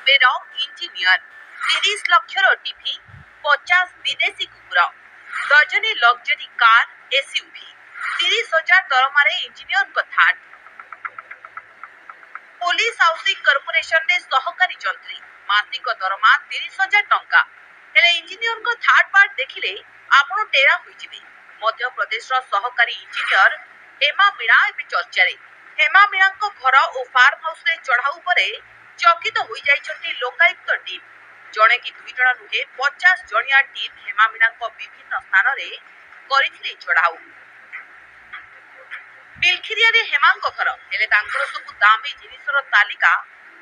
ବେର engineer 30 ଲକ୍ଷର TV 50 ବିଦେଶୀ କୁକୁର ଡଜନେ ଲକ୍ଜରୀ କାର ଏସୟୁଭି 30,000 ଦରମାରେ ଇଞ୍ଜିନିୟରଙ୍କ ଥାର୍ଡ पुलिस हाउसिंग कॉर्पोरेशन ने सहकारी जंत्री मासिक दरमा 30,000 टंका हेले इंजीनियर को थर्ड पार्ट देखिले आपण टेरा होइजिबे। मध्य प्रदेश रो सहकारी इंजीनियर हेमा मीणा एबे चर्चा रे। हेमा मीणा को घर और फार्म हाउस रे चढ़ाऊ परे चकित होई जाइछथि लोकायुक्त टीम। जणे कि दुई जण नुहे 50 जणिया टीम हेमा मीणा को विभिन्न स्थान रे करिथिले चढ़ाऊ। बिलखिरिया रे हेमांग घर हेले तांकर सब दामी जिनिसर तालिका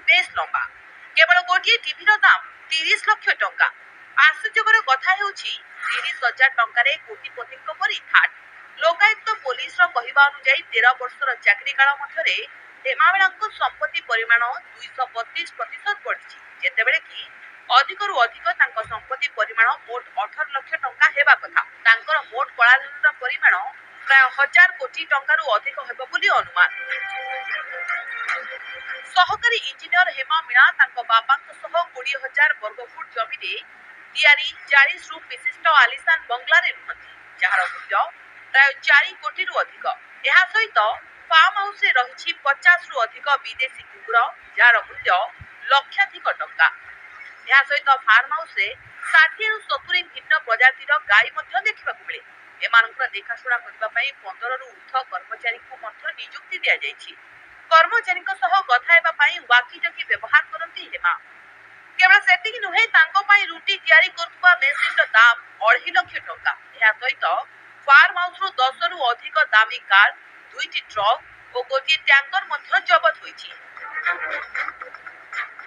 बेस लंबा केवल गोटे टीवी रो दाम 30 लाख टंका। आश्चर्यकर कथा हेउछि 30,000 टंका रे कोटिपतिक परि थाट लोकायुक्त पुलिस रो कहिबा अनुसार 13 वर्षर चाकरी काल मध्यरे हेमामीणांको संपत्ति परिमाण 232% बढ़िछि जेतेबेले कि अधिकरु अधिक तांको संपत्ति परिमाण मोट 18 लाख टंका हेबा कथा। तांकर मोट कलाधनर परिमाण प्राय 1000 कोटी टंकारु अधिक हेबो बोली अनुमान। सहकारी इंजीनियर हेमा मीणा तांको बापांक सह 20,000 वर्गफुट जमी रे तैयारी 40 रूम विशिष्ट आलिशान बंगला रे रुहନ୍ତି जहार मूल्य प्राय 4 कोटी रु अधिक। एहा सहित फार्म हाउस रे रहिछि 50 रु अधिक विदेशी कुकुर जहार मूल्य लक्षाधिक टंका। एहा सहित फार्म हाउस रे 60 रु 70 भिन्न प्रजातिर गाय मध्य देखिबाकु मिले। एमानकर देखाशुणा करबा पई 15 रु ऊर्ध्व कर्मचारी को मध्य नियुक्ति दिया जायछि। कर्मचारी सह कथा हेबा पई वाकीटकी व्यवहार करती हेमा। केवल सेतिक नुहे तांको पई रुटी तयारी करथुवा मेसिन रो दाम 2.5 लाख टंका। एहा सहित फार्म हाउस रो 10 रु अधिक दामी कार 2टी ट्रक और गोटी टैंकर मध्य जबत होईछि।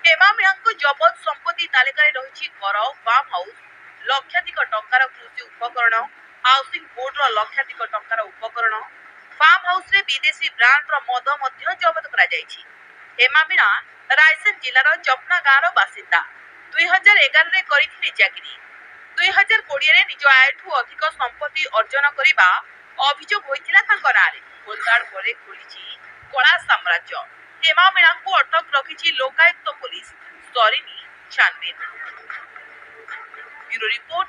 हेमा मीणांको जबत संपत्ति तालिका रे रहिछि घर फार्म हाउस लक्षाधिक टंकार कृषि उपकरण हाउसिंग बोर्ड रो लक्षाधिक टंकार उपकरण फार्म हाउस रे विदेशी ब्रांड रो मद मध्य जबत करा जायछि। हेमा मीणा रायसेन जिल्ला रो जपना गाँव रो बासिंदा 2011 रे करिथिले चाकरी। 2020 रे निज आयठु अधिक संपत्ति अर्जन करिबा अभियोग होइथिला तांको नारे। खोलताड़ परे खोलिछि कला साम्राज्य। हेमा मीणा को अटक रखिछि लोकायुक्त पुलिस सरिनी छानबीन। Bureau report.